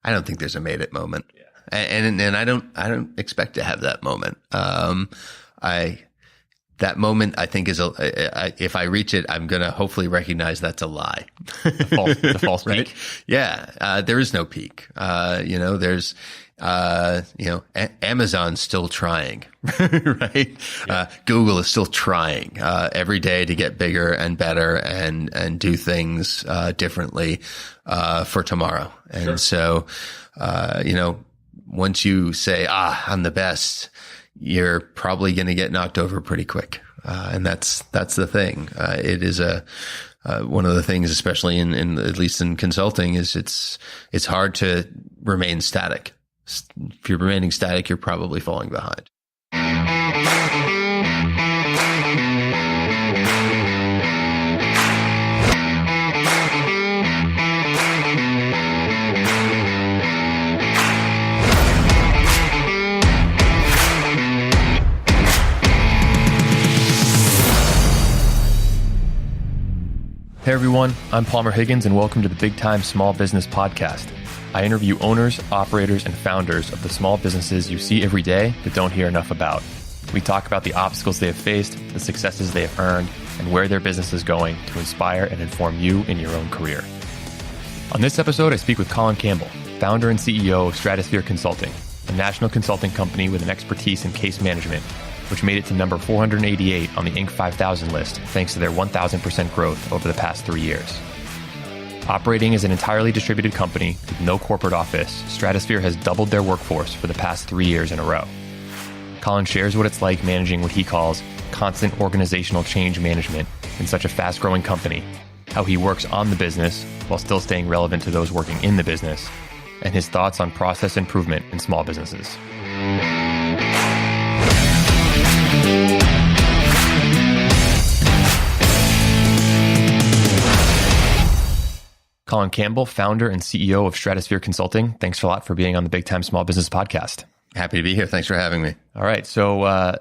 I don't think there's a made it moment. Yeah. And I don't expect to have that moment. That moment, I think, if I reach it, I'm going to hopefully recognize that's a lie. The false right? peak. Yeah. There is no peak. Amazon's still trying, right? Yeah. Google is still trying, every day to get bigger and better and do things, differently, for tomorrow. And so, once you say, I'm the best, you're probably going to get knocked over pretty quick. And that's the thing. It is one of the things, especially in at least in consulting, is it's hard to remain static. If you're remaining static, you're probably falling behind. Hey everyone, I'm Palmer Higgins and welcome to the Big Time Small Business Podcast. I interview owners, operators, and founders of the small businesses you see every day but don't hear enough about. We talk about the obstacles they have faced, the successes they have earned, and where their business is going to inspire and inform you in your own career. On this episode, I speak with Colin Campbell, founder and CEO of Stratosphere Consulting, a national consulting company with an expertise in case management, which made it to number 488 on the Inc. 5000 list thanks to their 1,000% growth over the past 3 years. Operating as an entirely distributed company with no corporate office, Stratosphere has doubled their workforce for the past 3 years in a row. Colin shares what it's like managing what he calls constant organizational change management in such a fast-growing company, how he works on the business while still staying relevant to those working in the business, and his thoughts on process improvement in small businesses. Colin Campbell, founder and CEO of Stratosphere Consulting. Thanks a lot for being on the Big Time Small Business Podcast. Happy to be here. Thanks for having me. All right. So,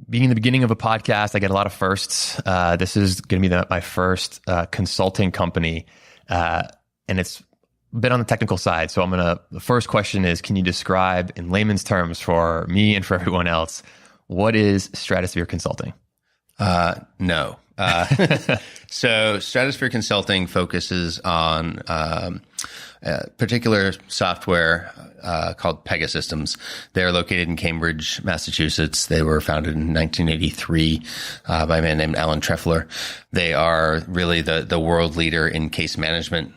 being in the beginning of a podcast, I get a lot of firsts. This is going to be my first consulting company, and it's a bit on the technical side. So the first question is, can you describe in layman's terms for me and for everyone else, what is Stratosphere Consulting? No. So Stratosphere Consulting focuses on a particular software called Pegasystems. They're located in Cambridge, Massachusetts. They were founded in 1983 by a man named Alan Trefler. They are really the world leader in case management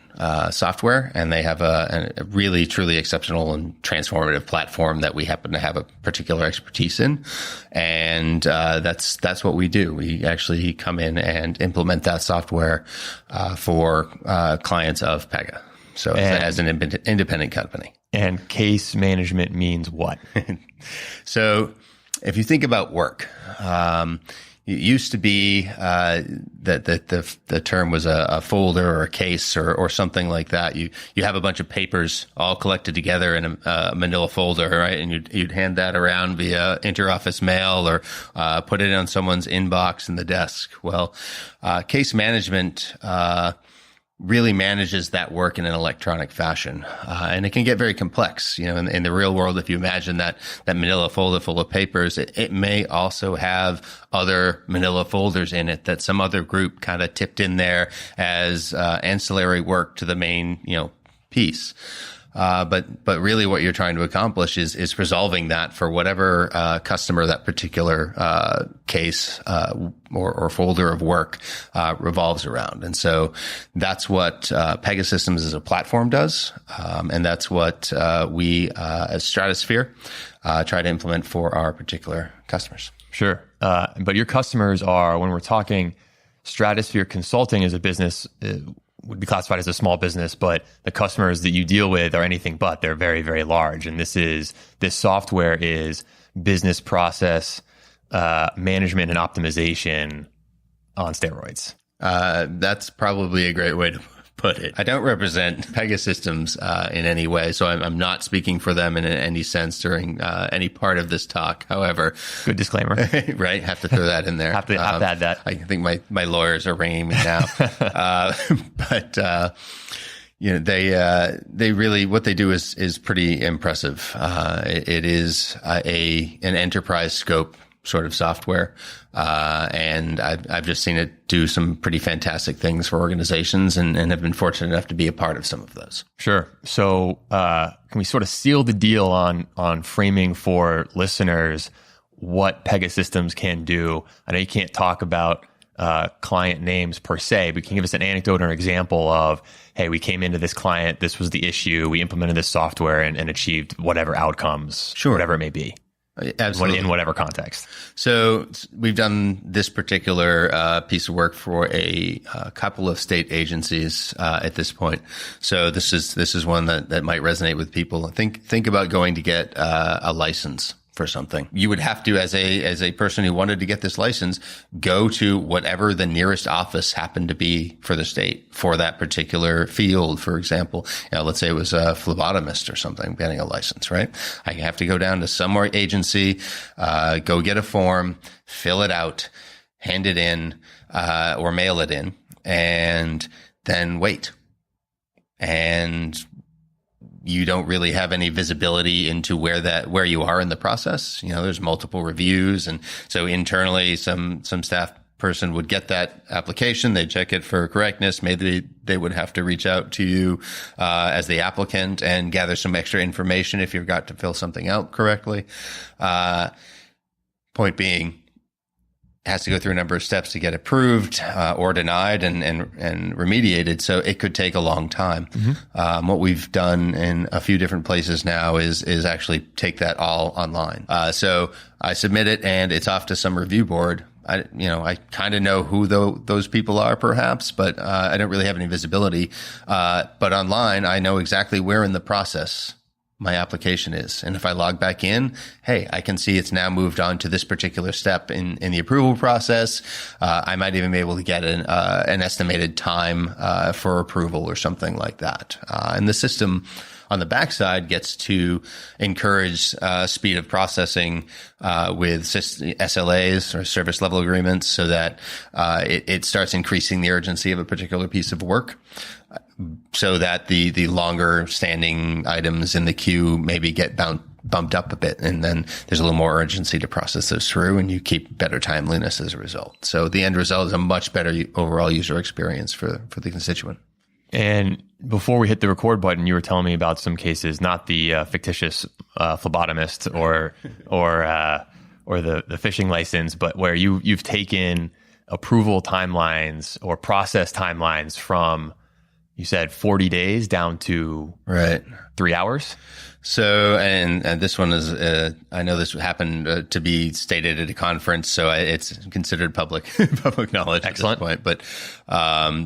software, and they have a really truly exceptional and transformative platform that we happen to have a particular expertise in, and that's what we do. We actually come in and implement that software for clients of Pega. So as an independent company. And case management means what? So if you think about work, it used to be that the term was a folder or a case or something like that. You have a bunch of papers all collected together in a manila folder, right? And you'd hand that around via interoffice mail or put it on someone's inbox in the desk. Well, case management really manages that work in an electronic fashion. And it can get very complex. In the real world, if you imagine that manila folder full of papers, it may also have other manila folders in it that some other group kind of tipped in there as ancillary work to the main, piece. But really what you're trying to accomplish is resolving that for whatever customer that particular case or folder of work revolves around. And so that's what Pegasystems as a platform does. And that's what we as Stratosphere try to implement for our particular customers. Sure. But your customers are, when we're talking Stratosphere Consulting as a business, would be classified as a small business, but the customers that you deal with are anything but. They're very, very large. And this software is business process management and optimization on steroids. That's probably a great way to put it. I don't represent Pegasystems in any way, so I'm not speaking for them in any sense during any part of this talk. However, good disclaimer, right? Have to throw that in there. have to add that. I think my lawyers are ringing me now. But they really, what they do is pretty impressive. It is an enterprise scope sort of software. And I've just seen it do some pretty fantastic things for organizations and have been fortunate enough to be a part of some of those. Sure. So, can we sort of seal the deal on framing for listeners what Pegasystems can do? I know you can't talk about client names per se, but can you give us an anecdote or an example of, hey, we came into this client, this was the issue, we implemented this software and achieved whatever outcomes, sure, whatever it may be. Absolutely. In whatever context. So we've done this particular piece of work for a couple of state agencies at this point. So this is one that might resonate with people. Think about going to get a license for something. You would have to, as a person who wanted to get this license, go to whatever the nearest office happened to be for the state for that particular field. For example, let's say it was a phlebotomist or something getting a license, right? I have to go down to some agency, go get a form, fill it out, hand it in, or mail it in, and then wait. And you don't really have any visibility into where you are in the process. There's multiple reviews. And so internally, some staff person would get that application. They'd check it for correctness. Maybe they would have to reach out to you, as the applicant and gather some extra information if you forgot to fill something out correctly. Point being, has to go through a number of steps to get approved or denied and remediated. So it could take a long time. Mm-hmm. What we've done in a few different places now is actually take that all online. So I submit it and it's off to some review board. I kind of know who those people are perhaps, but I don't really have any visibility. But online, I know exactly where in the process my application is. And if I log back in, hey, I can see it's now moved on to this particular step in the approval process. I might even be able to get an estimated time for approval or something like that. And the system on the backside gets to encourage speed of processing with SLAs or service level agreements so that it starts increasing the urgency of a particular piece of work, so that the longer standing items in the queue maybe get bumped up a bit, and then there's a little more urgency to process those through, and you keep better timeliness as a result. So the end result is a much better overall user experience for the constituent. And before we hit the record button, you were telling me about some cases, not the fictitious phlebotomist or the fishing license, but where you've taken approval timelines or process timelines from, you said 40 days down to 3 hours. So, and this one is, I know this happened to be stated at a conference, so it's considered public knowledge. Excellent. At this point. But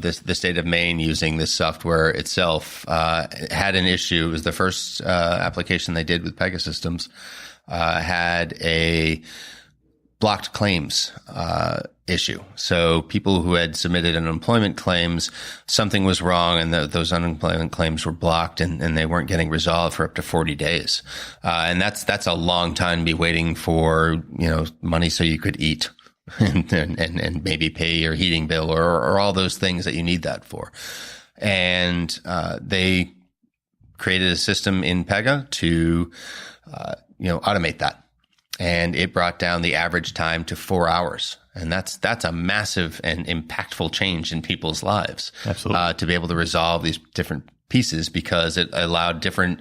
the state of Maine, using this software itself, had an issue. It was the first application they did with Pegasystems, had a blocked claims issue. So people who had submitted unemployment claims, something was wrong, and those unemployment claims were blocked, and they weren't getting resolved for up to 40 days. And that's a long time to be waiting for, money so you could eat and maybe pay your heating bill or all those things that you need that for. And they created a system in Pega to automate that. And it brought down the average time to 4 hours. And that's a massive and impactful change in people's lives. Absolutely. To be able to resolve these different pieces, because it allowed different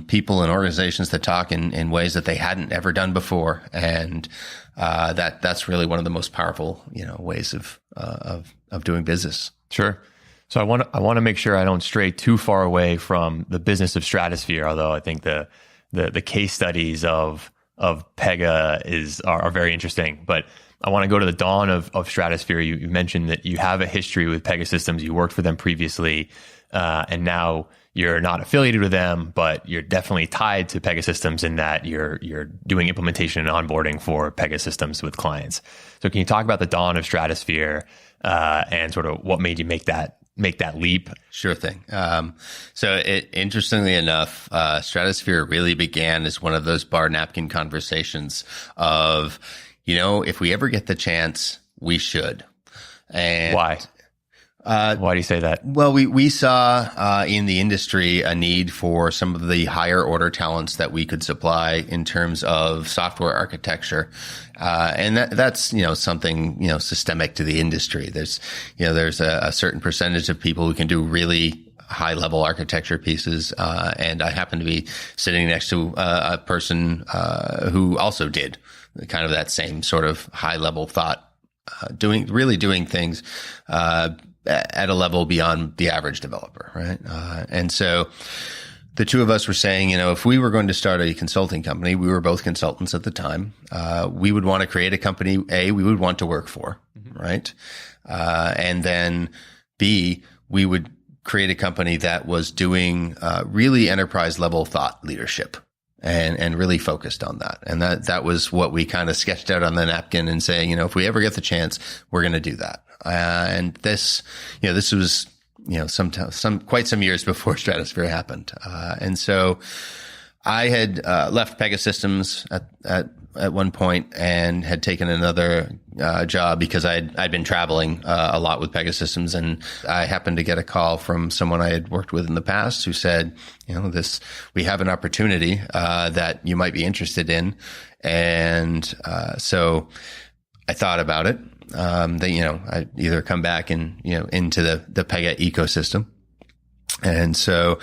people and organizations to talk in ways that they hadn't ever done before. And that's really one of the most powerful, ways of doing business. Sure. So I want to make sure I don't stray too far away from the business of Stratosphere, although I think the case studies of Pega are very interesting. But I want to go to the dawn of Stratosphere. You mentioned that you have a history with Pegasystems. You worked for them previously, and now you're not affiliated with them, but you're definitely tied to Pegasystems in that you're doing implementation and onboarding for Pegasystems with clients. So can you talk about the dawn of Stratosphere and sort of what made you make that leap? Sure thing. So interestingly enough, Stratosphere really began as one of those bar napkin conversations of, if we ever get the chance, we should. And why? Why do you say that? Well, we saw in the industry a need for some of the higher order talents that we could supply in terms of software architecture, and that's something systemic to the industry. There's a certain percentage of people who can do really high level architecture pieces, and I happen to be sitting next to a person who also did kind of that same sort of high level thought, doing things at a level beyond the average developer, right? And so the two of us were saying, if we were going to start a consulting company, we were both consultants at the time, we would want to create a company, A, we would want to work for, right? And then B, we would create a company that was doing really enterprise level thought leadership and really focused on that. And that was what we kind of sketched out on the napkin and saying, if we ever get the chance, we're going to do that. And this was, quite some years before Stratosphere happened. And so I had left Pegasystems at one point and had taken another job because I'd been traveling a lot with Pegasystems, and I happened to get a call from someone I had worked with in the past who said, we have an opportunity that you might be interested in. And so I thought about it. I'd either come back and, into the Pega ecosystem. And so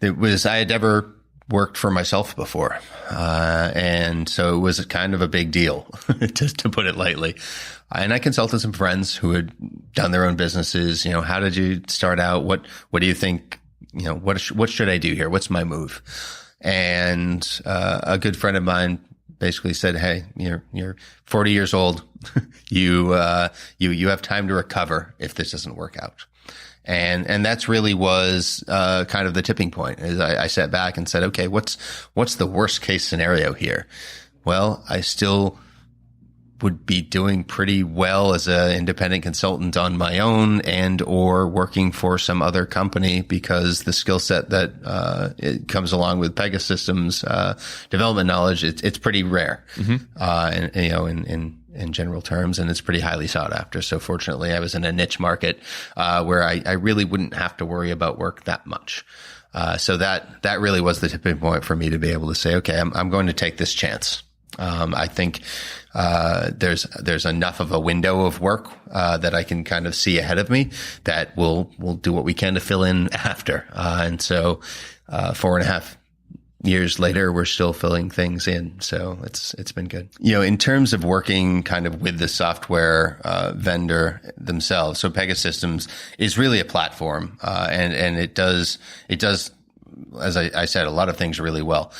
I had never worked for myself before. And so it was kind of a big deal, just to put it lightly. And I consulted some friends who had done their own businesses. How did you start out? What do you think? What should I do here? What's my move? And a good friend of mine basically said, "Hey, you're 40 years old. You have time to recover if this doesn't work out." And that's really was kind of the tipping point. Is I sat back and said, "Okay, what's the worst case scenario here?" Well, I still would be doing pretty well as an independent consultant on my own and or working for some other company, because the skill set that it comes along with Pegasystems development knowledge, it's pretty rare, in general terms, and it's pretty highly sought after. So fortunately, I was in a niche market where I really wouldn't have to worry about work that much. So that really was the tipping point for me to be able to say, okay, I'm going to take this chance. I think there's enough of a window of work that I can kind of see ahead of me that we'll do what we can to fill in after. And so 4.5 years later, we're still filling things in. So it's been good. In terms of working kind of with the software vendor themselves, so Pegasystems is really a platform, and it does, as I said, a lot of things really well.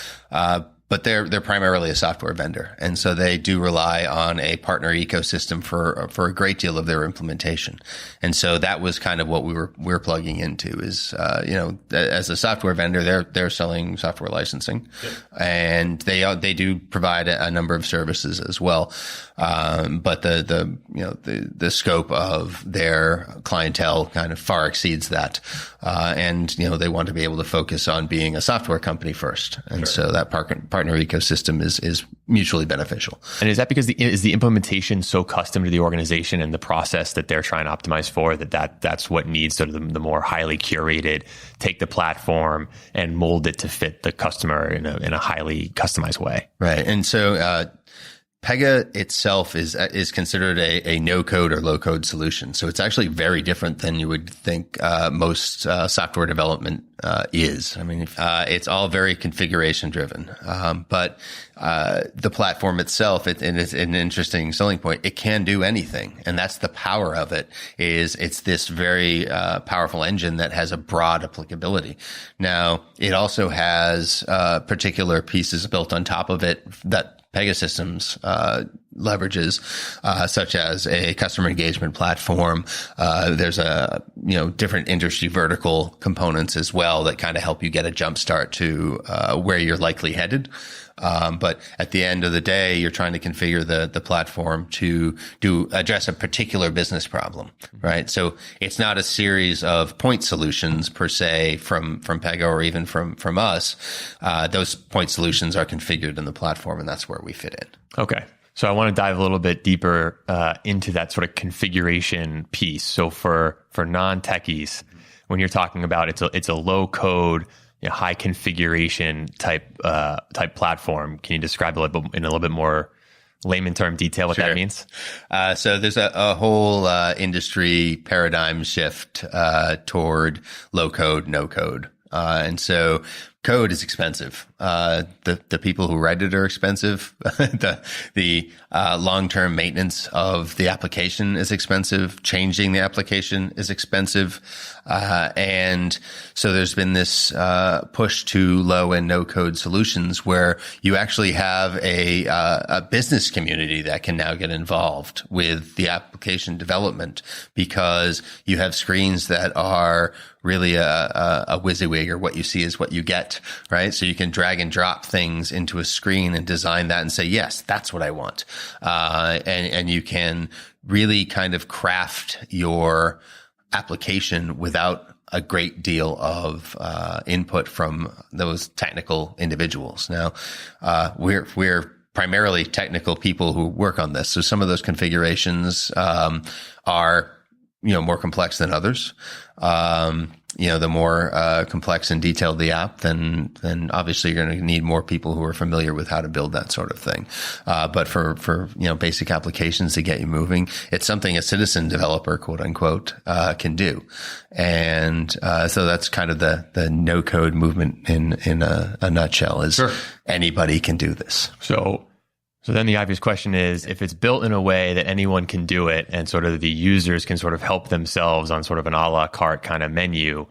But they're primarily a software vendor, and so they do rely on a partner ecosystem for a great deal of their implementation. And so that was kind of what we're plugging into is as a software vendor, they're selling software licensing, and they do provide a number of services as well. But the scope of their clientele kind of far exceeds that, and they want to be able to focus on being a software company first, and so that partner ecosystem is mutually beneficial. And is that because is the implementation so custom to the organization and the process that they're trying to optimize for that's what needs sort of the more highly curated, take the platform and mold it to fit the customer in a highly customized way? Right. And so Pega itself is considered a no-code or low-code solution. So it's actually very different than you would think most software development is. I mean, it's all very configuration-driven. But the platform itself, and it's an interesting selling point, it can do anything. And that's the power of it, is it's this very powerful engine that has a broad applicability. Now, it also has particular pieces built on top of it that Pegasystems leverages, such as a customer engagement platform. There's different industry vertical components as well that kind of help you get a jump start to where you're likely headed. But at the end of the day, you're trying to configure the platform to address a particular business problem, right? So it's not a series of point solutions per se from Pega or even from us. Those point solutions are configured in the platform, and that's where we fit in. Okay. So I want to dive a little bit deeper into that sort of configuration piece. So for non-techies, when you're talking about it's a low code, high configuration type platform, can you describe in a little bit more layman term detail what that means? So there's a whole industry paradigm shift toward low code, no code. And so code is expensive. The people who write it are expensive. The long-term maintenance of the application is expensive. Changing the application is expensive. And so there's been this push to low and no code solutions where you actually have a business community that can now get involved with the application development because you have screens that are really a WYSIWYG, or what you see is what you get, right? So you can drag and drop things into a screen and design that and say, yes, that's what I want. And you can really kind of craft your application without a great deal of input from those technical individuals. Now, we're primarily technical people who work on this. So some of those configurations are more complex than others. The more complex and detailed the app, then obviously you're going to need more people who are familiar with how to build that sort of thing. But for basic applications to get you moving, it's something a citizen developer, quote unquote, can do. And so that's kind of the no code movement in a nutshell. Is sure. Anybody can do this. So then the obvious question is, if it's built in a way that anyone can do it and sort of the users can sort of help themselves on sort of an a la carte kind of menu,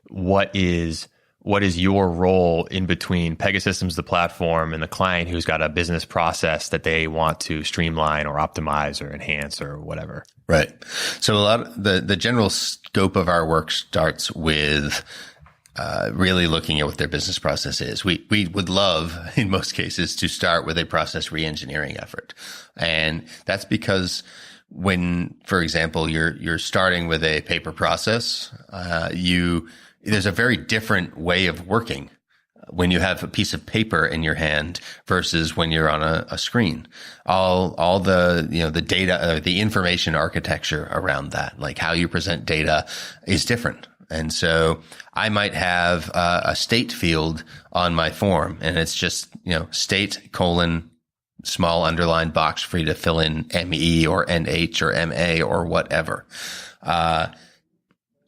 what is your role in between Pegasystems, the platform, and the client who's got a business process that they want to streamline or optimize or enhance or whatever? Right. So a lot of the general scope of our work starts with really looking at what their business process is. We would love, in most cases, to start with a process reengineering effort. And that's because when, for example, you're starting with a paper process, there's a very different way of working when you have a piece of paper in your hand versus when you're on a screen. All the data, the information architecture around that, like how you present data, is different. And so I might have a state field on my form, and it's just, state : small underlined box for you to fill in ME or NH or MA or whatever.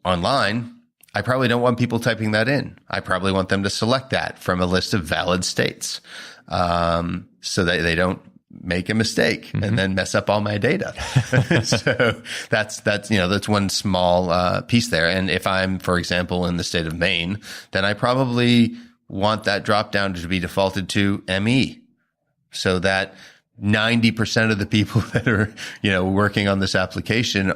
Online, I probably don't want people typing that in. I probably want them to select that from a list of valid states, so that they don't make a mistake and then mess up all my data. So that's one small piece there. And if I'm, for example, in the state of Maine, then I probably want that drop down to be defaulted to ME, so that 90% of the people that are, working on this application,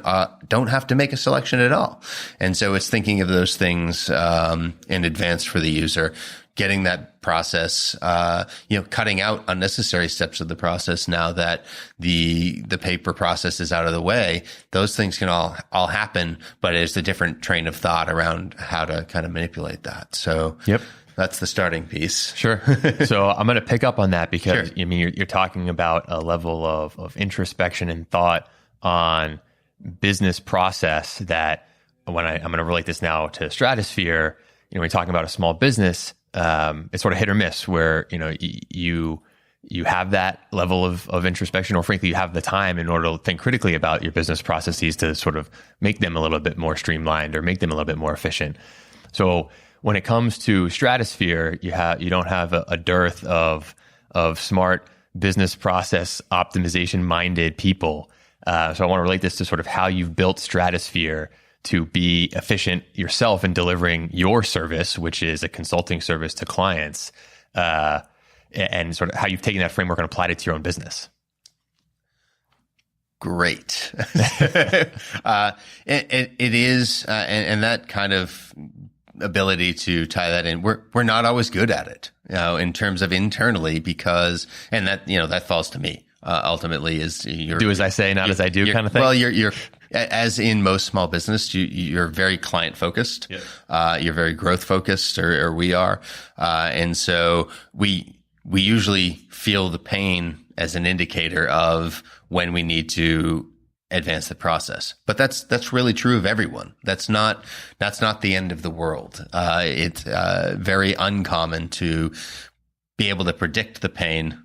don't have to make a selection at all. And so it's thinking of those things, in advance for the user, getting that process, cutting out unnecessary steps of the process. Now that the paper process is out of the way, those things can all happen, but it's a different train of thought around how to kind of manipulate that. So, yep. That's the starting piece. Sure. So I'm going to pick up on that because Sure. You're talking about a level of introspection and thought on business process that when I'm going to relate this now to Stratosphere, when you're talking about a small business, it's sort of hit or miss where, you have that level of introspection, or frankly, you have the time in order to think critically about your business processes to sort of make them a little bit more streamlined or make them a little bit more efficient. So when it comes to Stratosphere, you don't have a dearth of smart business process optimization minded people. So I want to relate this to sort of how you've built Stratosphere to be efficient yourself in delivering your service, which is a consulting service to clients, and sort of how you've taken that framework and applied it to your own business. Great. It is, and that kind of ability to tie that in, we're not always good at it, in terms of internally, because, and that falls to me. Ultimately, is do as I say, not as I do kind of thing. Well, you're as in most small business, you're very client focused. Yep. You're very growth focused, or we are, and so we we usually feel the pain as an indicator of when we need to advance the process. But that's really true of everyone. That's not the end of the world. It's very uncommon to be able to predict the pain,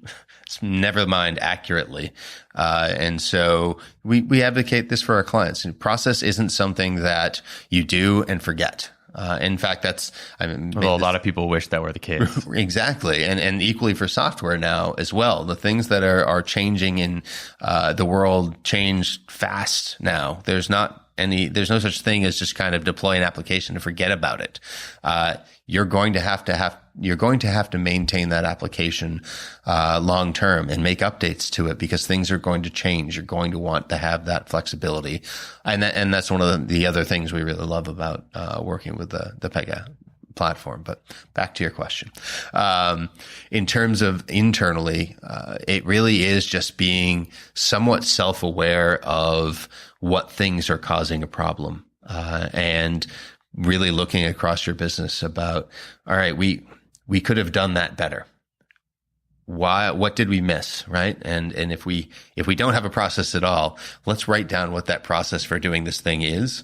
never mind accurately. And so we advocate this for our clients. Process isn't something that you do and forget. In fact, well, a lot of people wish that were the case. Exactly. And equally for software now as well. The things that are changing in the world change fast now. There's no such thing as just kind of deploy an application and forget about it. You're going to have to maintain that application long term and make updates to it because things are going to change. You're going to want to have that flexibility, and that's one of the other things we really love about working with the Pega platform. But back to your question, in terms of internally, it really is just being somewhat self-aware of what things are causing a problem, and really looking across your business about, all right, we could have done that better. What did we miss? Right. And if we don't have a process at all, let's write down what that process for doing this thing is.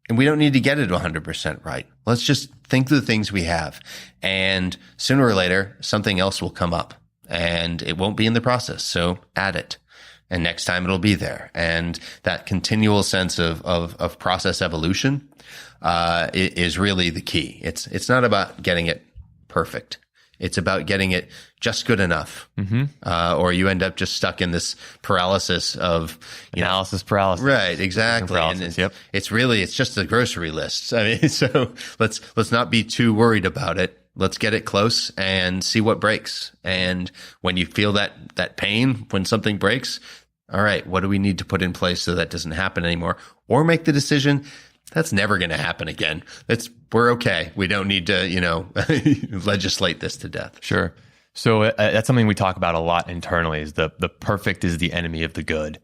And we don't need to get it 100% right. Let's just think through the things we have. And sooner or later, something else will come up and it won't be in the process. So add it. And next time it'll be there. And that continual sense of process evolution is really the key. It's not about getting it perfect. It's about getting it just good enough. Or you end up just stuck in this paralysis of analysis paralysis. Right, exactly. Paralysis, yep. It's just a grocery list. I mean, so let's not be too worried about it. Let's get it close and see what breaks. And when you feel that pain when something breaks, all right, what do we need to put in place so that doesn't happen anymore? Or make the decision that's never going to happen again. We're okay. We don't need to, legislate this to death. Sure. So that's something we talk about a lot internally is the perfect is the enemy of the good.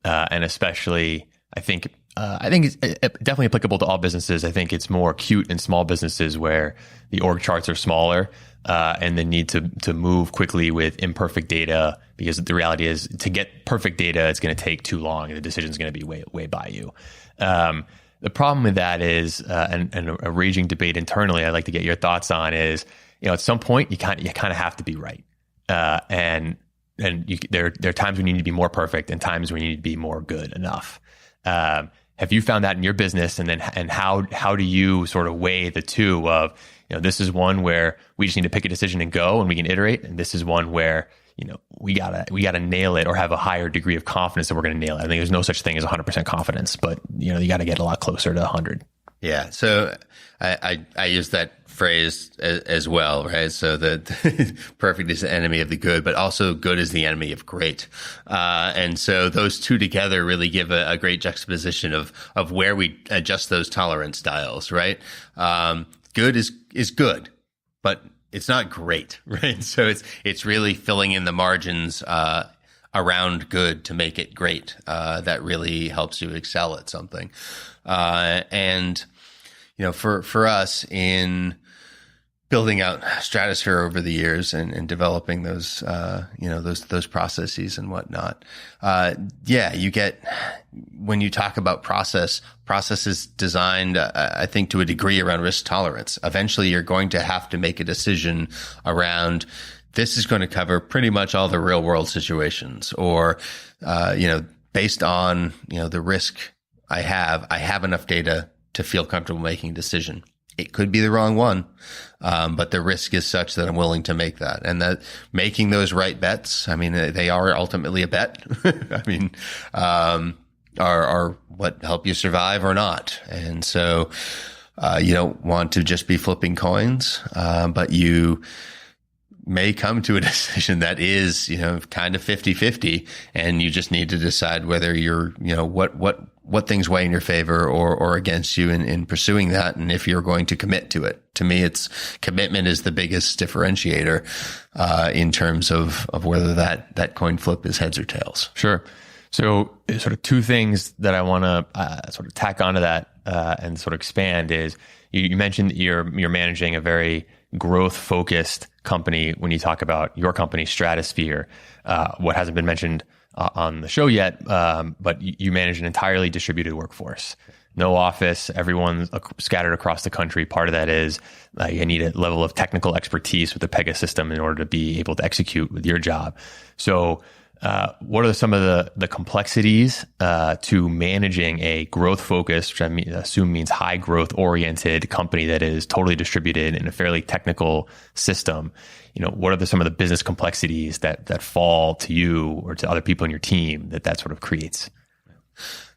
And especially, I think it's definitely applicable to all businesses. I think it's more acute in small businesses where the org charts are smaller, and the need to move quickly with imperfect data, because the reality is to get perfect data, it's going to take too long and the decision is going to be way by you. The problem with that is, and a raging debate internally I'd like to get your thoughts on is, at some point you kind of have to be right. And there are times when you need to be more perfect and times when you need to be more good enough. Have you found that in your business? And how do you sort of weigh the two of, this is one where we just need to pick a decision and go and we can iterate. And this is one where, we gotta nail it or have a higher degree of confidence that we're going to nail it. I think there's no such thing as 100% confidence, but you got to get a lot closer to 100. Yeah. So I use that phrase as well, right? So that perfect is the enemy of the good, but also good is the enemy of great. And so those two together really give a great juxtaposition of where we adjust those tolerance dials, right? Good is good, but it's not great, right? So it's really filling in the margins around good to make it great. That really helps you excel at something. And for us in building out Stratosphere over the years and developing those those processes and whatnot. You get, when you talk about process is designed, I think, to a degree around risk tolerance. Eventually you're going to have to make a decision around, this is going to cover pretty much all the real world situations, or, based on, the risk I have enough data to feel comfortable making a decision. It could be the wrong one, but the risk is such that I'm willing to make that. And that making those right bets, I mean, they are ultimately a bet. I mean, are what help you survive or not. And so, you don't want to just be flipping coins, but you may come to a decision that is, kind of 50-50, and you just need to decide whether you're, what things weigh in your favor or against you in pursuing that, and if you're going to commit to it. To me, commitment is the biggest differentiator in terms of whether that coin flip is heads or tails. Sure. So sort of two things that I want to sort of tack onto that and sort of expand is, you mentioned that you're managing a very growth focused company, when you talk about your company, Stratosphere, what hasn't been mentioned on the show yet, but you manage an entirely distributed workforce. No office, everyone's scattered across the country. Part of that is you need a level of technical expertise with the Pega system in order to be able to execute with your job. So what are some of the complexities to managing a growth focused, which I assume means high growth oriented company that is totally distributed in a fairly technical system? What are some of the business complexities that fall to you or to other people in your team that sort of creates?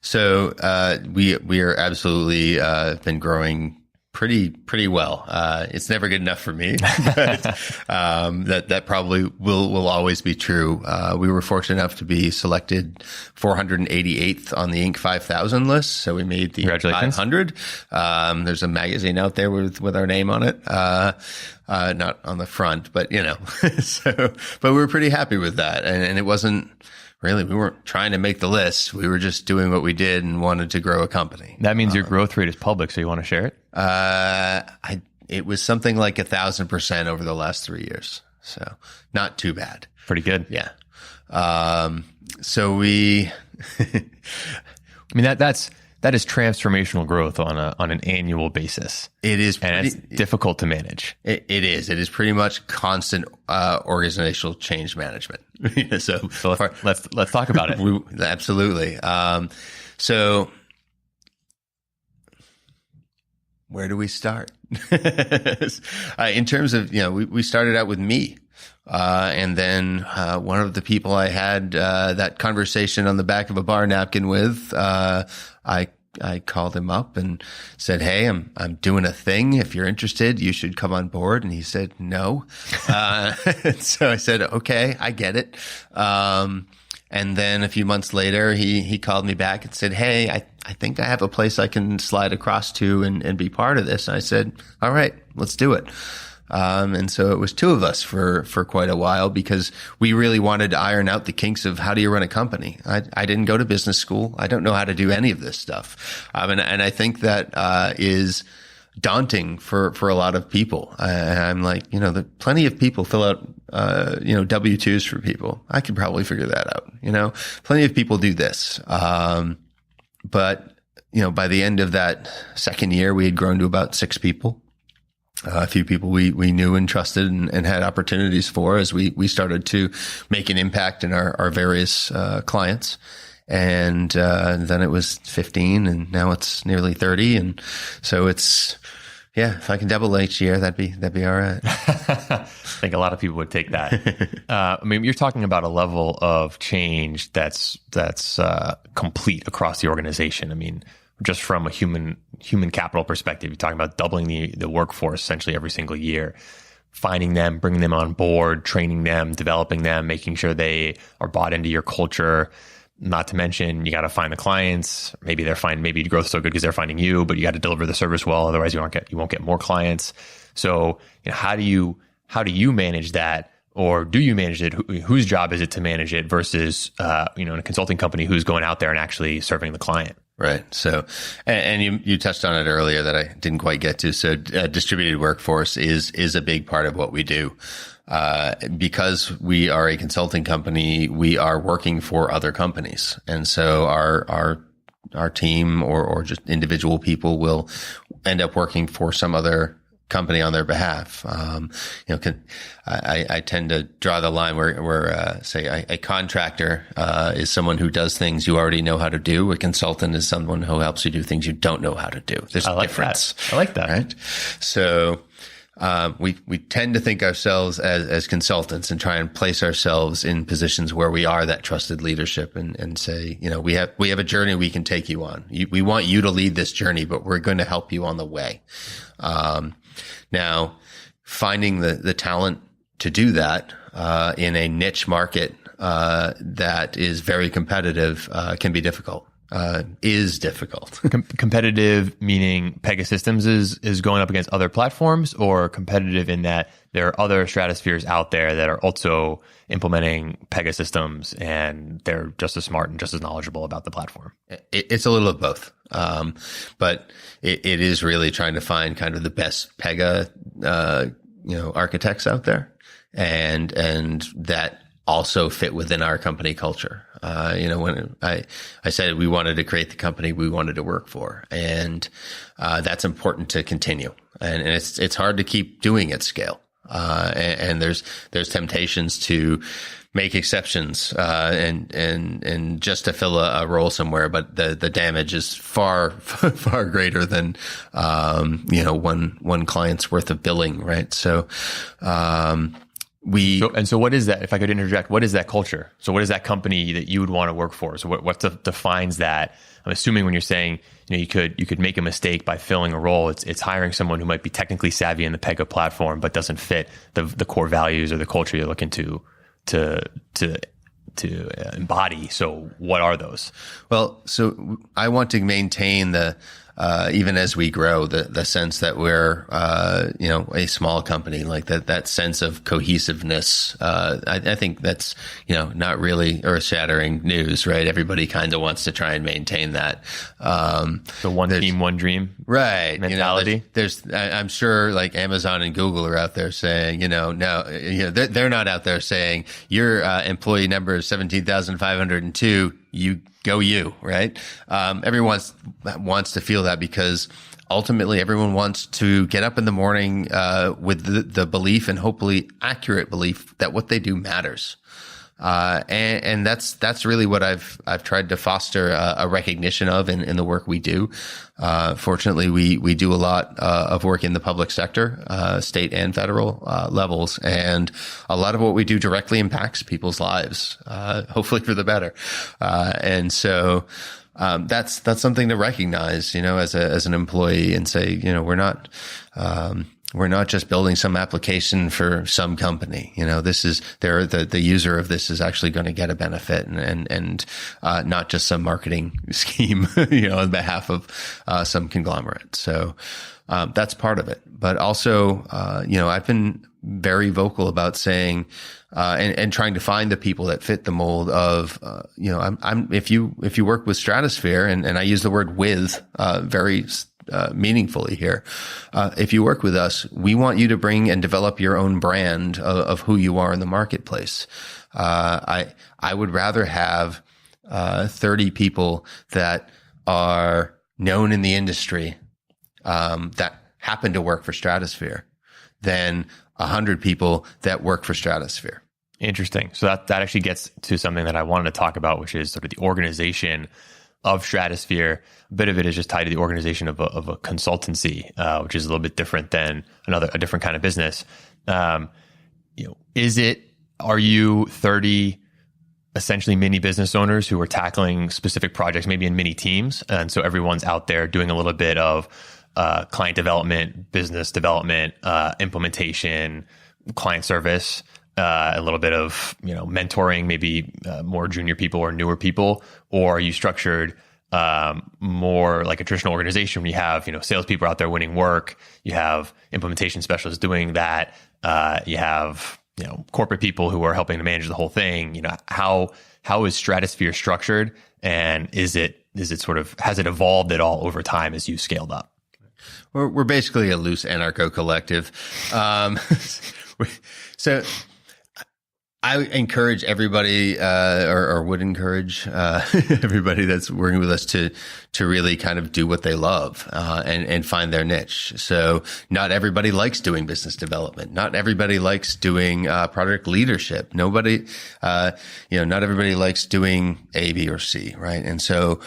So we are absolutely been growing pretty well. It's never good enough for me, but that probably will always be true. We were fortunate enough to be selected 488th on the Inc. 5000 list, so we made the 500. There's a magazine out there with our name on it. Not on the front, but but we were pretty happy with that, and it wasn't. Really, we weren't trying to make the list. We were just doing what we did and wanted to grow a company. That means your growth rate is public, so you want to share it? It was something like 1,000% over the last 3 years. So not too bad. Pretty good. Yeah. So we, that is transformational growth on an annual basis. It is, and it's difficult to manage. It is. It is pretty much constant organizational change management. So let's talk about it. Absolutely. So where do we start? In terms of we started out with me. And then one of the people I had that conversation on the back of a bar napkin with, I called him up and said, "Hey, I'm doing a thing. If you're interested, you should come on board." And he said, "No." So I said, "Okay, I get it." And then a few months later, he called me back and said, "Hey, I think I have a place I can slide across to and be part of this." And I said, "All right, let's do it." And so it was two of us for quite a while because we really wanted to iron out the kinks of how do you run a company. I didn't go to business school. I don't know how to do any of this stuff. And I think that, is daunting for a lot of people. I'm like, plenty of people fill out, W-2s for people. I could probably figure that out. Plenty of people do this. But, by the end of that second year, we had grown to about 6 people. A few people we knew and trusted and had opportunities for as we started to make an impact in our various clients. And then it was 15 and now it's nearly 30. And so it's, if I can double each year, that'd be all right. I think a lot of people would take that. You're talking about a level of change that's complete across the organization. Just from a human capital perspective, you're talking about doubling the workforce essentially every single year, finding them, bringing them on board, training them, developing them, making sure they are bought into your culture. Not to mention, you got to find the clients. Maybe growth's so good because they're finding you, but you got to deliver the service well. Otherwise, you won't get more clients. So, how do you manage that? Or do you manage it? Whose job is it to manage it versus, in a consulting company who's going out there and actually serving the client? Right. So, and you touched on it earlier that I didn't quite get to. So, distributed workforce is a big part of what we do. Because we are a consulting company, we are working for other companies. And so our team or just individual people will end up working for some other company on their behalf. I tend to draw the line where say a contractor, is someone who does things you already know how to do. A consultant is someone who helps you do things you don't know how to do. There's a difference. I like that. Right? So, we tend to think ourselves as consultants and try and place ourselves in positions where we are that trusted leadership and say, we have a journey we can take you on. We want you to lead this journey, but we're going to help you on the way. Now, finding the talent to do that in a niche market that is very competitive can be difficult. Is difficult. Competitive meaning Pegasystems is going up against other platforms, or competitive in that there are other Stratospheres out there that are also implementing Pegasystems and they're just as smart and just as knowledgeable about the platform? It's a little of both. But it is really trying to find kind of the best Pega, architects out there, and that also fit within our company culture. When I said we wanted to create the company we wanted to work for, and that's important to continue. And it's hard to keep doing at scale. And there's temptations to make exceptions, and just to fill a role somewhere, but the damage is far greater than, one client's worth of billing, right? So, so what is that? If I could interject, what is that culture? So what is that company that you would want to work for? So what defines that? I'm assuming when you're saying, you could make a mistake by filling a role, it's hiring someone who might be technically savvy in the Pega platform, but doesn't fit the core values or the culture you're looking to embody. So what are those? Well, so I want to maintain even as we grow, the sense that we're, a small company, like that sense of cohesiveness. I think that's, not really earth shattering news, right? Everybody kind of wants to try and maintain that. The one team, one dream, right? Mentality. I'm sure like Amazon and Google are out there saying, no, they're not out there saying your employee number is 17,502. You go, right? Everyone wants to feel that, because ultimately everyone wants to get up in the morning with the belief, and hopefully accurate belief, that what they do matters. And that's really what I've tried to foster a recognition of in the work we do. Fortunately, we do a lot of work in the public sector, state and federal levels, and a lot of what we do directly impacts people's lives, hopefully for the better. And so that's something to recognize, as an employee, and say, we're not just building some application for some company. The user of this is actually going to get a benefit, and not just some marketing scheme, on behalf of some conglomerate. So that's part of it. But also, I've been very vocal about saying, and trying to find the people that fit the mold of, if you work with Stratosphere, and I use the word with very meaningfully here. If you work with us, we want you to bring and develop your own brand of who you are in the marketplace. I would rather have 30 people that are known in the industry, that happen to work for Stratosphere, than 100 people that work for Stratosphere. Interesting. So that actually gets to something that I wanted to talk about, which is sort of the organization of Stratosphere. A bit of it is just tied to the organization of a consultancy, which is a little bit different than a different kind of business. Are you 30 essentially mini business owners who are tackling specific projects, maybe in mini teams? And so everyone's out there doing a little bit of client development, business development, implementation, client service, a little bit of, mentoring, maybe more junior people or newer people? Or are you structured more like a traditional organization when you have, salespeople out there winning work, you have implementation specialists doing that, you have, corporate people who are helping to manage the whole thing? How is Stratosphere structured, and is it sort of, has it evolved at all over time as you scaled up? We're basically a loose anarcho collective. So I encourage everybody, or would encourage everybody that's working with us to really kind of do what they love, and find their niche. So not everybody likes doing business development. Not everybody likes doing product leadership. Not everybody likes doing A, B, or C, right? And so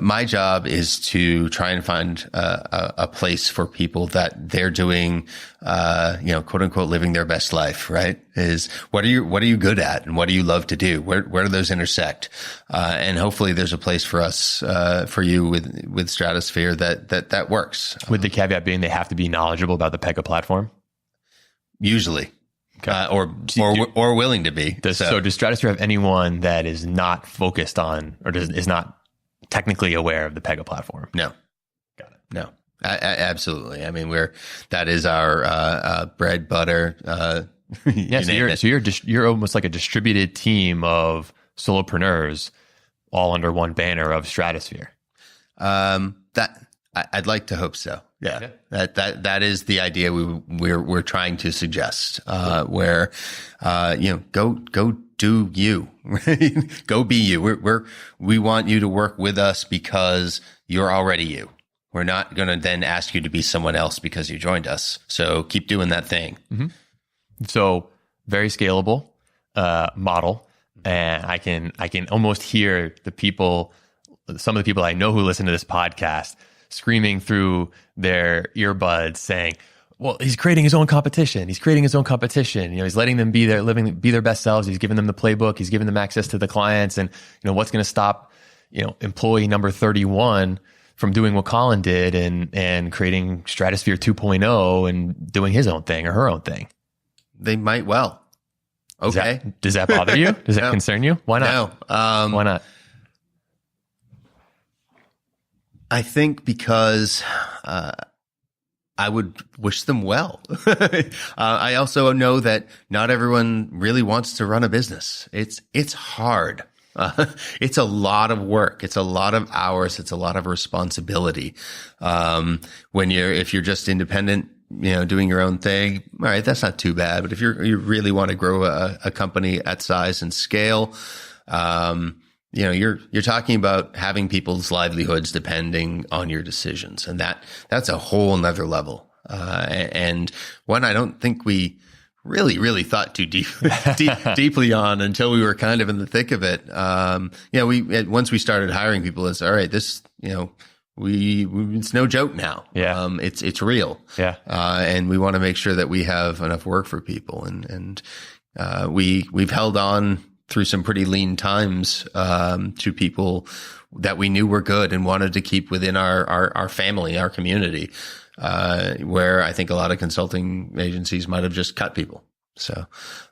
my job is to try and find a place for people that they're doing, quote unquote, living their best life, right? Is what are you good at, and what do you love to do? Where do those intersect? And hopefully there's a place for us, for you with Stratosphere that works. With the caveat being they have to be knowledgeable about the Pega platform? Usually. Okay. Or willing to be. So does Stratosphere have anyone that is not focused on, or is not technically aware of the Pega platform? No. Got it. No. Absolutely. I mean, that is our bread, butter. Yeah, so you're almost like a distributed team of solopreneurs, all under one banner of Stratosphere. I'd like to hope so. Yeah. That is the idea we're trying to suggest, where, go do you, go be you. We want you to work with us because you're already you. We're not going to then ask you to be someone else because you joined us. So keep doing that thing. Mm-hmm. So very scalable, model. And I can almost hear some of the people I know who listen to this podcast screaming through their earbuds saying, well, he's creating his own competition. He's creating his own competition. He's letting them be their best selves. He's giving them the playbook. He's giving them access to the clients. And, what's going to stop, employee number 31 from doing what Colin did and creating Stratosphere 2.0 and doing his own thing or her own thing? They might well. Okay. Does that bother you? Does that concern you? Why not? No. Why not? I think because I would wish them well. I also know that not everyone really wants to run a business. It's hard. It's a lot of work. It's a lot of hours. It's a lot of responsibility. If you're just independent, doing your own thing, all right, that's not too bad. But if you really want to grow a company at size and scale, you're talking about having people's livelihoods depending on your decisions. And that's a whole nother level. And one I don't think we really thought too deeply on until we were kind of in the thick of it. Once we started hiring people, it's all right, this, it's no joke now. Yeah. It's real. Yeah. And we want to make sure that we have enough work for people. And we've held on through some pretty lean times, to people that we knew were good and wanted to keep within our family, our community, where I think a lot of consulting agencies might have just cut people. So,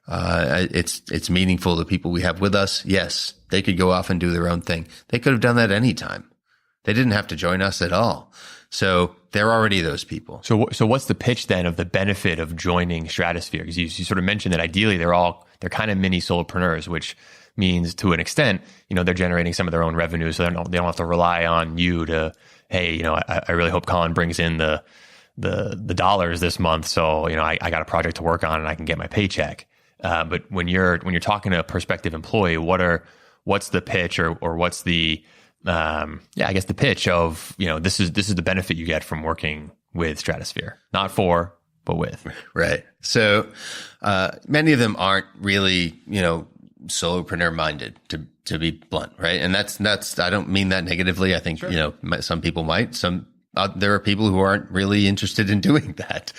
it's meaningful to people we have with us. Yes, they could go off and do their own thing. They could have done that anytime. They didn't have to join us at all. So they're already those people. So what's the pitch then of the benefit of joining Stratosphere? Because you sort of mentioned that ideally they're kind of mini solopreneurs, which means to an extent, they're generating some of their own revenue. So they don't have to rely on you to, hey, I really hope Colin brings in the dollars this month. So, I got a project to work on and I can get my paycheck. But when you're talking to a prospective employee, what's the pitch or what's the, I guess the pitch of, this is the benefit you get from working with Stratosphere, not for, but with. Right. So, many of them aren't really, solopreneur minded to be blunt. Right. And that's, I don't mean that negatively. I think, sure, some people might, there are people who aren't really interested in doing that.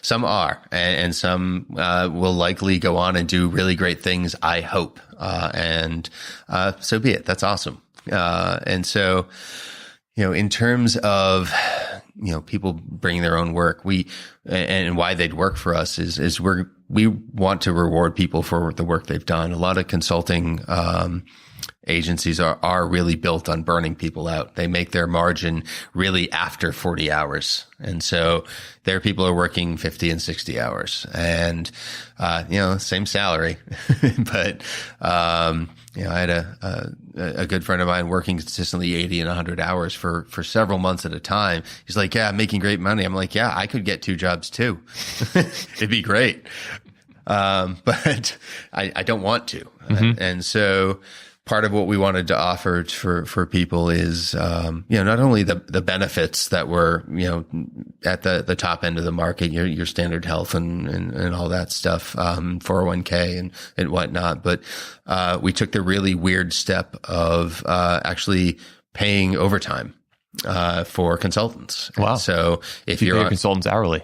Some are, and some, will likely go on and do really great things, I hope. So be it. That's awesome. And so, in terms of, people bringing their own work, and why they'd work for us is we want to reward people for the work they've done. A lot of consulting, agencies are really built on burning people out. They make their margin really after 40 hours. And so their people are working 50 and 60 hours and, same salary. But, I had a good friend of mine working consistently 80 and 100 hours for several months at a time. He's like, yeah, I'm making great money. I'm like, yeah, I could get 2 jobs too. It'd be great. But I don't want to. Mm-hmm. And so, part of what we wanted to offer for people is, not only the benefits that were, at the top end of the market, your standard health and all that stuff, 401k and whatnot, but, we took the really weird step of, actually paying overtime, for consultants. Wow. So if you pay consultants hourly,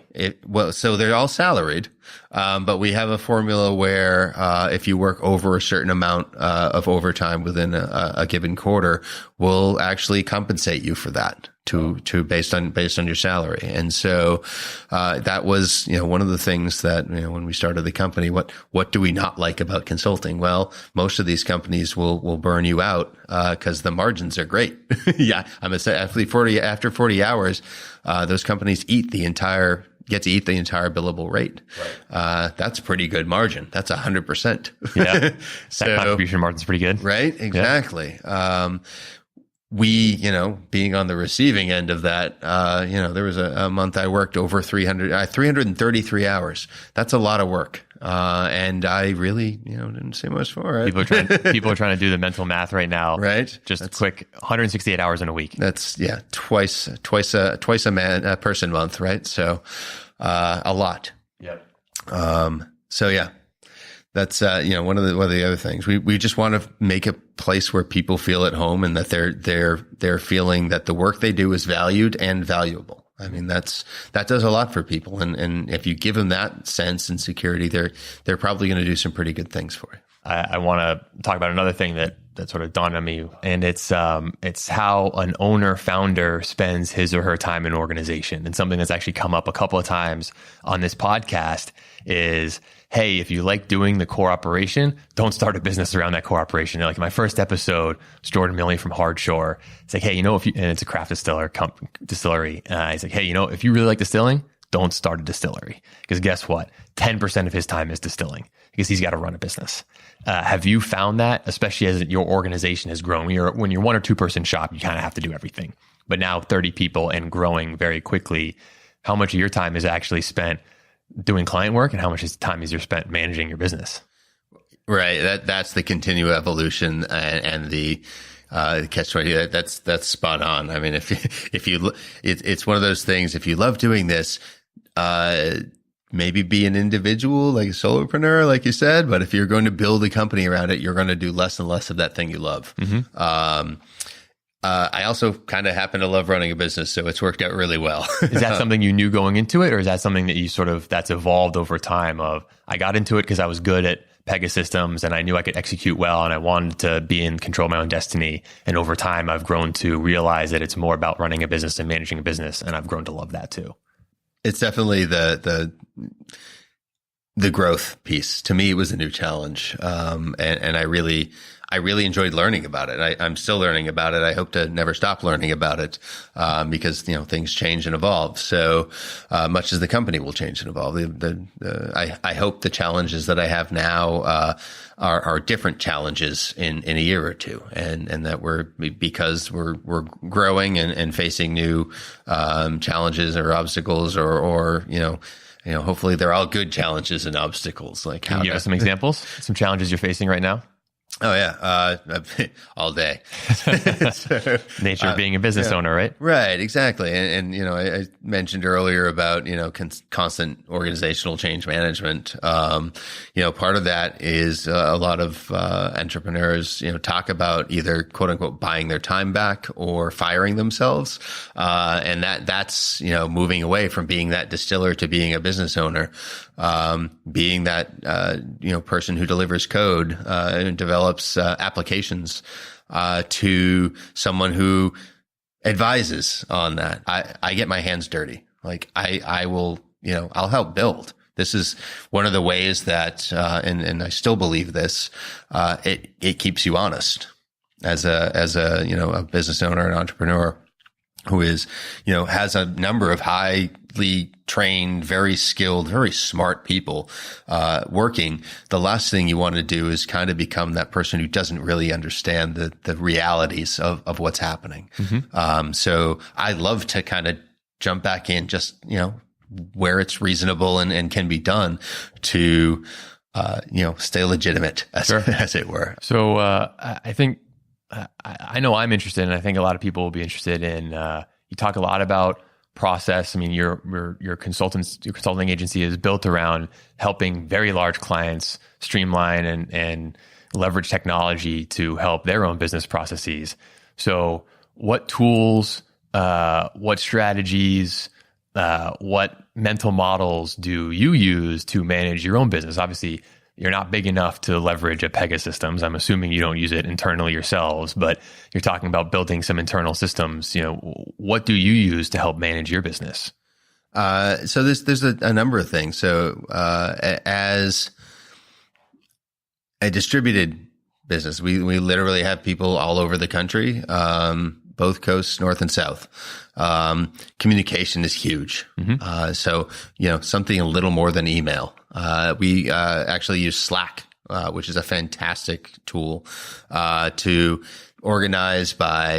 so they're all salaried. But we have a formula where, if you work over a certain amount, of overtime within a given quarter, we'll actually compensate you for that based on your salary. And so, that was, one of the things that, when we started the company, what do we not like about consulting? Well, most of these companies will burn you out, cause the margins are great. Yeah. I'm gonna say after 40 hours, those companies get to eat the entire billable rate. Right. That's pretty good margin. That's 100%. Yeah. So, that contribution margin's pretty good. Right. Exactly. Yeah. being on the receiving end of that, there was a month I worked over 333 hours. That's a lot of work. And I really, didn't see much for it. People are trying to do the mental math right now. Right. Just quick 168 hours in a week. That's twice a person month. Right. So, a lot. Yep. So yeah. That's one of the other things. We just want to make a place where people feel at home and that they're feeling that the work they do is valued and valuable. I mean, that does a lot for people, and if you give them that sense and security, they're probably going to do some pretty good things for you. I want to talk about another thing that sort of dawned on me, and it's how an owner founder spends his or her time in organization. And something that's actually come up a couple of times on this podcast is, hey, if you like doing the core operation, don't start a business around that core operation. Like my first episode, Jordan Milley from Hardshore, it's like, hey, and it's a craft distillery. He's like, hey, if you really like distilling, don't start a distillery, because guess what? 10% of his time is distilling because he's got to run a business. Have you found that, especially as your organization has grown? When you're 1 or 2 person shop, you kind of have to do everything. But now 30 people and growing very quickly, how much of your time is actually spent doing client work, and how much time is spent managing your business? Right. That's the continual evolution and the catch-22. That's spot on. I mean, it's one of those things. If you love doing this, maybe be an individual, like a solopreneur, like you said. But if you're going to build a company around it, you're going to do less and less of that thing you love. Mm-hmm. I also kind of happen to love running a business, so it's worked out really well. Is that something you knew going into it, or is that something that that's evolved over time of, I got into it because I was good at Pegasystems and I knew I could execute well and I wanted to be in control of my own destiny. And over time, I've grown to realize that it's more about running a business and managing a business. And I've grown to love that too. It's definitely the growth piece. To me, it was a new challenge. And I really enjoyed learning about it. I'm still learning about it. I hope to never stop learning about it, because, things change and evolve. So, much as the company will change and evolve, I hope the challenges that I have now, are different challenges in a year or two. And that because we're growing and facing new, challenges or obstacles or hopefully they're all good challenges and obstacles. Like, can you give us some examples, some challenges you're facing right now? Oh yeah, all day. Nature of being a business owner, right? Right, exactly. And I mentioned earlier about constant organizational change management. Part of that is a lot of entrepreneurs talk about either quote unquote buying their time back or firing themselves, and that's moving away from being that distiller to being a business owner. Being that person who delivers code and develops applications to someone who advises on that. I get my hands dirty. Like I will, I'll help build. This is one of the ways that, and I still believe this, it keeps you honest as a business owner and entrepreneur who is, has a number of highly trained, very skilled, very smart people, working. The last thing you want to do is kind of become that person who doesn't really understand the realities of what's happening. Mm-hmm. So I love to kind of jump back in just, where it's reasonable and can be done to, stay legitimate as it were. So, I think, I know I'm interested, and I think a lot of people will be interested in, you talk a lot about process. I mean, your consulting agency is built around helping very large clients streamline and leverage technology to help their own business processes. So what tools, what strategies, what mental models do you use to manage your own business? Obviously, you're not big enough to leverage a Pegasystems. I'm assuming you don't use it internally yourselves, but you're talking about building some internal systems. What do you use to help manage your business? So there's a number of things. So, as a distributed business, we literally have people all over the country, both coasts, north and south. Communication is huge. Mm-hmm. So, something a little more than email. We actually use Slack, which is a fantastic tool to organize by,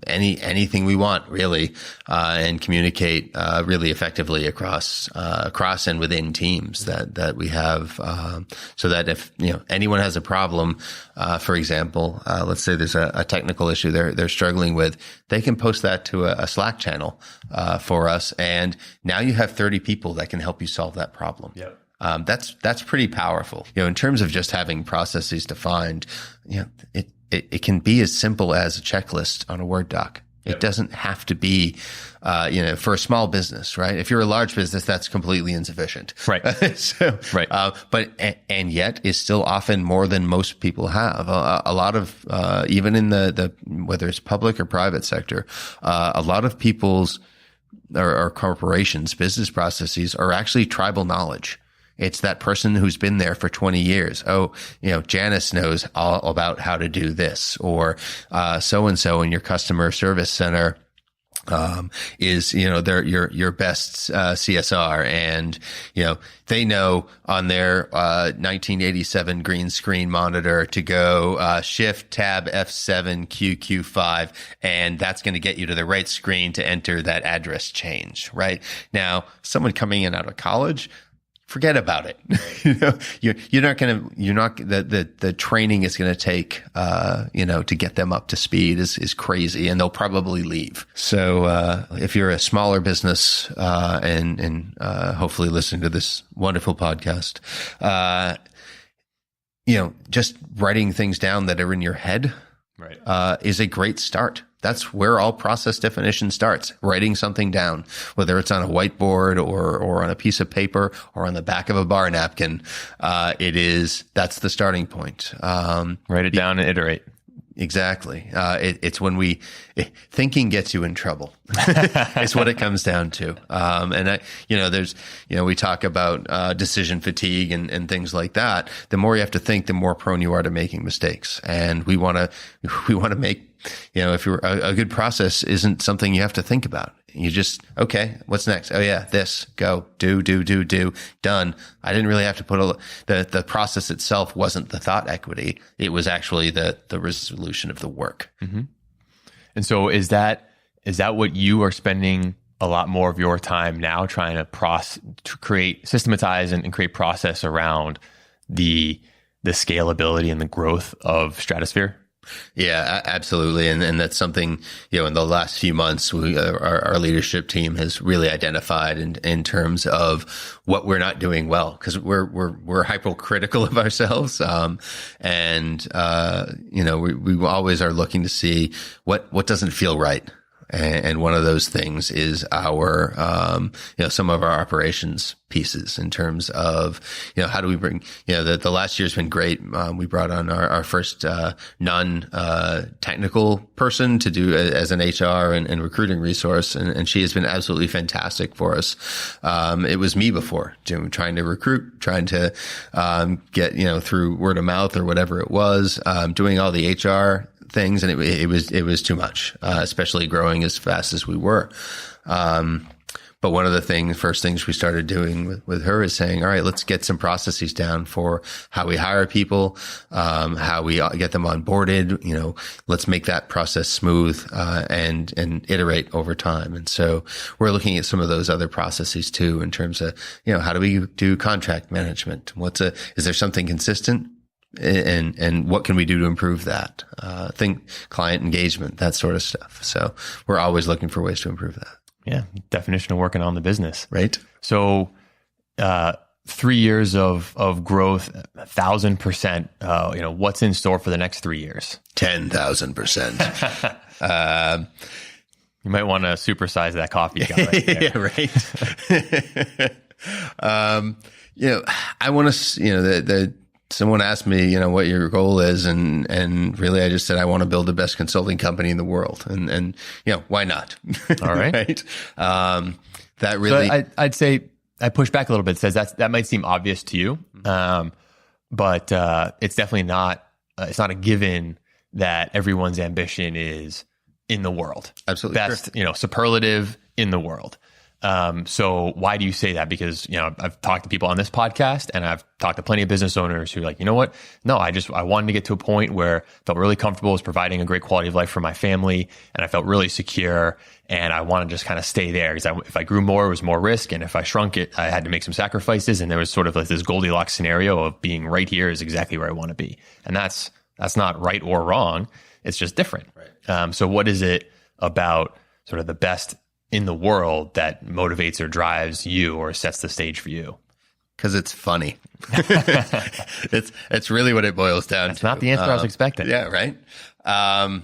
anything we want really, and communicate, really effectively across and within teams that we have, so that if, anyone has a problem, for example, let's say there's a technical issue they're struggling with, they can post that to a Slack channel, for us. And now you have 30 people that can help you solve that problem. Yep. That's pretty powerful. In terms of just having processes defined, it can be as simple as a checklist on a Word doc. It doesn't have to be, for a small business, right? If you're a large business, that's completely insufficient. Right. And yet is still often more than most people have. A lot of, even in the whether it's public or private sector, a lot of people's or corporations' business processes are actually tribal knowledge. It's that person who's been there for 20 years. Oh, Janice knows all about how to do this, or so-and-so in your customer service center is, they're your best CSR, and they know on their 1987 green screen monitor to go Shift Tab F7 QQ5, and that's going to get you to the right screen to enter that address change. Right now, someone coming in out of college, forget about it. The training is going to take, to get them up to speed is crazy, and they'll probably leave. So, if you're a smaller business, and hopefully listening to this wonderful podcast, just writing things down that are in your head, right, is a great start. That's where all process definition starts, writing something down, whether it's on a whiteboard or on a piece of paper or on the back of a bar napkin. That's the starting point. Write it down and iterate. Exactly. It's when thinking gets you in trouble. It's what it comes down to. We talk about, decision fatigue and things like that. The more you have to think, the more prone you are to making mistakes. And we want to make, if you're a good process isn't something you have to think about. You just, okay, what's next? Oh yeah, this, go, do, done. I didn't really have to put the process itself wasn't the thought equity. It was actually the resolution of the work. Mm-hmm. And so is that what you are spending a lot more of your time now, trying to systematize and create process around the scalability and the growth of Stratosphere? Yeah, absolutely. And that's something, in the last few months, our leadership team has really identified in terms of what we're not doing well, because we're hypercritical of ourselves. We always are looking to see what doesn't feel right. And one of those things is our, some of our operations pieces in terms of, how do we bring, the last year's been great. We brought on our first, non-technical person to do as an HR and recruiting resource. And she has been absolutely fantastic for us. It was me before, trying to recruit, trying to, get, through word of mouth or whatever it was, doing all the HR things, and it was too much, especially growing as fast as we were. But one of the first things we started doing with her is saying, all right, let's get some processes down for how we hire people, how we get them onboarded. Let's make that process smooth, and iterate over time. And so we're looking at some of those other processes too, in terms of, how do we do contract management? Is there something consistent? And what can we do to improve that? Think client engagement, that sort of stuff. So we're always looking for ways to improve that. Yeah. Definition of working on the business. Right. So, 3 years of growth, 1,000%, what's in store for the next 3 years? 10,000%. You might want to supersize that coffee cup right there. Yeah, right. I want to, someone asked me, what your goal is, and really I just said I want to build the best consulting company in the world, and why not? All right. Right. That really, so I'd say I push back a little bit. It says that might seem obvious to you, but it's definitely not. It's not a given that everyone's ambition is in the world. Absolutely. Best, superlative in the world. So why do you say that? Because, I've talked to people on this podcast and I've talked to plenty of business owners who are like, you know what? No, I wanted to get to a point where I felt really comfortable with providing a great quality of life for my family. And I felt really secure and I want to just kind of stay there because if I grew more, it was more risk. And if I shrunk it, I had to make some sacrifices. And there was sort of like this Goldilocks scenario of being right here is exactly where I want to be. And that's not right or wrong. It's just different. Right. So what is it about sort of the best in the world that motivates or drives you or sets the stage for you? Because it's funny. It's really what it boils down to. That's not the answer I was expecting. Yeah, right. I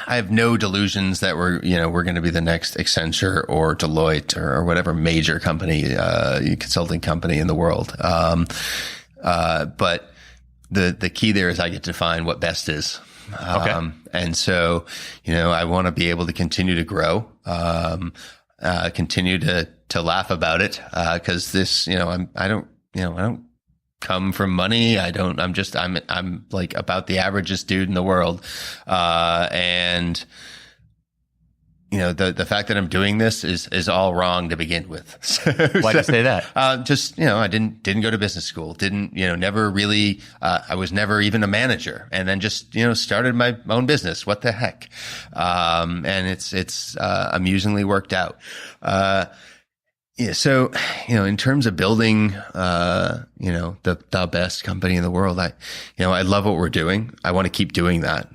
have no delusions that we're going to be the next Accenture or Deloitte or whatever major company, consulting company in the world. But the key there is I get to define what best is. Okay. And so, I want to be able to continue to grow, continue to laugh about it. Cause this, I don't come from money. I'm like about the averagest dude in the world. And the fact that I'm doing this is all wrong to begin with. Why do you say that? I didn't go to business school. Never really, I was never even a manager and then just, started my own business. What the heck? And it's amusingly worked out. So, in terms of building, the best company in the world, I love what we're doing. I want to keep doing that,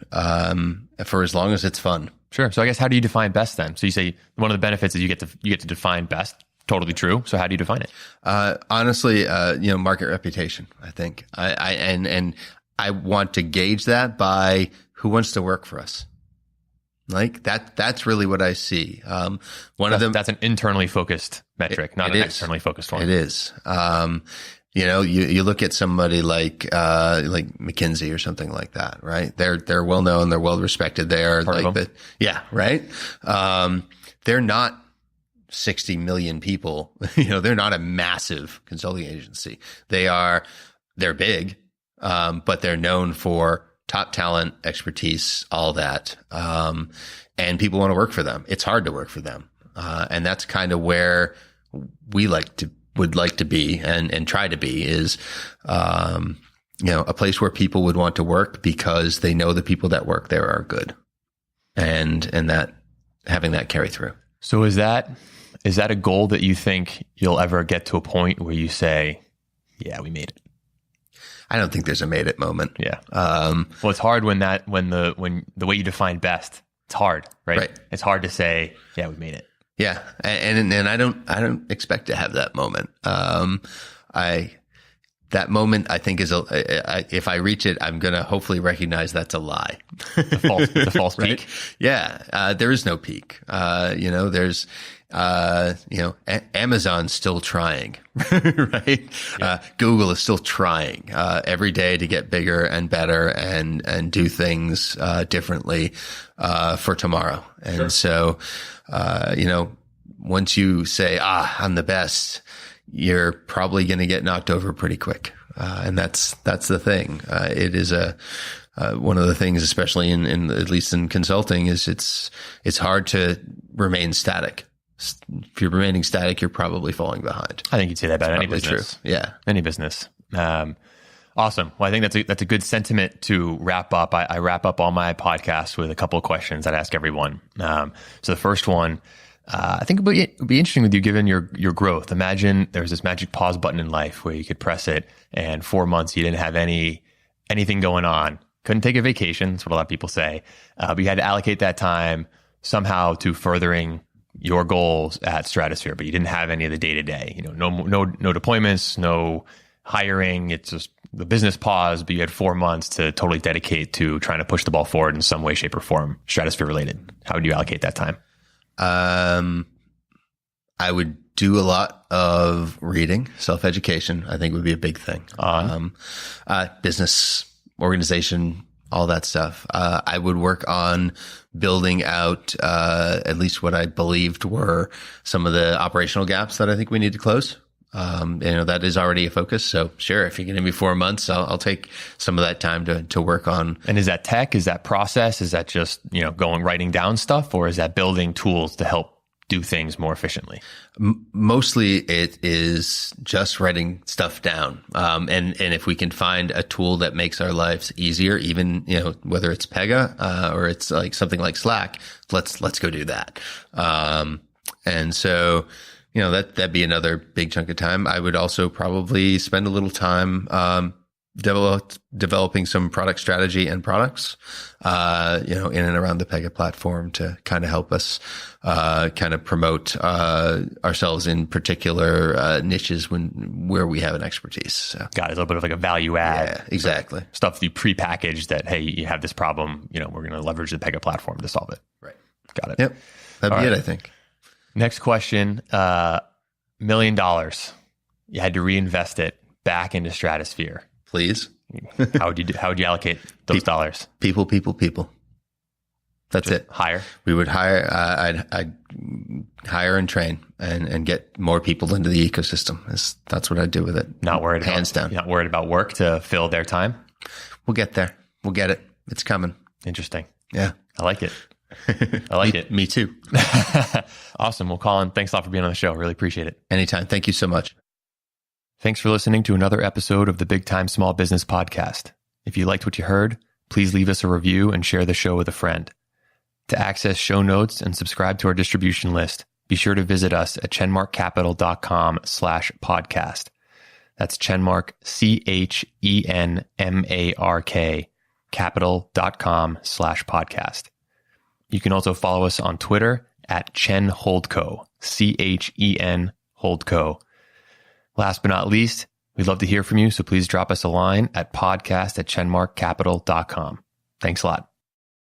for as long as it's fun. Sure. So I guess how do you define best then? So you say one of the benefits is you get to define best. Totally true. So how do you define it? Honestly, market reputation, I think. I want to gauge that by who wants to work for us. Like that's really what I see. That's an internally focused metric, not an externally focused one. It is. You look at somebody like McKinsey or something like that, right? They're well known, they're well respected. They are right. They're not 60 million people. They're not a massive consulting agency. They're big, but they're known for top talent, expertise, all that. And people want to work for them. It's hard to work for them. And that's kind of where we would like to be and try to be is, a place where people would want to work because they know the people that work there are good and that having that carry through. So is that a goal that you think you'll ever get to a point where you say, yeah, we made it? I don't think there's a made it moment. Yeah. Well, it's hard when the way you define best, it's hard, right? It's hard to say, yeah, we made it. Yeah. And I don't expect to have that moment. That moment I think is if I reach it, I'm going to hopefully recognize that's a lie. It's a false right? peak. Yeah. There is no peak. There's, Amazon's still trying, right? Yeah. Google is still trying, every day to get bigger and better and do things, differently, for tomorrow. And so, once you say, I'm the best, you're probably going to get knocked over pretty quick. And that's the thing. It is one of the things, especially in at least in consulting, is it's hard to remain static. If you're remaining static, you're probably falling behind. I think you'd say that about any business. True. Yeah. Any business. Awesome. Well, I think that's a good sentiment to wrap up. I wrap up all my podcasts with a couple of questions I'd ask everyone. So the first one, I think it would be interesting with you given your growth. Imagine there's this magic pause button in life where you could press it and 4 months you didn't have anything going on. Couldn't take a vacation. That's what a lot of people say. But you had to allocate that time somehow to furthering your goals at Stratosphere, but you didn't have any of the day to day, no deployments, no hiring. It's just the business pause, but you had 4 months to totally dedicate to trying to push the ball forward in some way, shape or form, Stratosphere related. How would you allocate that time? I would do a lot of reading, self-education, I think would be a big thing. Business, organization, all that stuff. I would work on building out, at least what I believed were some of the operational gaps that I think we need to close. That is already a focus. So sure, if you can give me 4 months, I'll take some of that time to work on. And is that tech? Is that process? Is that just, writing down stuff, or is that building tools to help do things more efficiently? Mostly it is just writing stuff down. And if we can find a tool that makes our lives easier, even, whether it's Pega, or it's like something like Slack, let's go do that. And so, that'd be another big chunk of time. I would also probably spend a little time, developing some product strategy and products, in and around the Pega platform to kind of help us, kind of promote, ourselves in particular, niches where we have an expertise. So. Got it. A little bit of like a value add. Yeah, exactly. Stuff you prepackaged that, hey, you have this problem, we're going to leverage the Pega platform to solve it. Right. Got it. Yep. That'd be it, I think. Next question, $1 million. You had to reinvest it back into Stratosphere. Please. How would you allocate those dollars? People. That's Just it. Hire. We would hire. I'd hire and train and get more people into the ecosystem. That's what I'd do with it. Not worried. Hands down. Not worried about work to fill their time. We'll get there. We'll get it. It's coming. Interesting. Yeah, I like it. I like it. Me too. Awesome. Well, Colin, thanks a lot for being on the show. Really appreciate it. Anytime. Thank you so much. Thanks for listening to another episode of the Big Time Small Business Podcast. If you liked what you heard, please leave us a review and share the show with a friend. To access show notes and subscribe to our distribution list, be sure to visit us at chenmarkcapital.com/podcast. That's Chenmark, CHENMARK, capital.com/podcast. You can also follow us on Twitter at ChenHoldCo, CHEN Holdco. Last but not least, we'd love to hear from you, so please drop us a line at podcast@chenmarkcapital.com. Thanks a lot.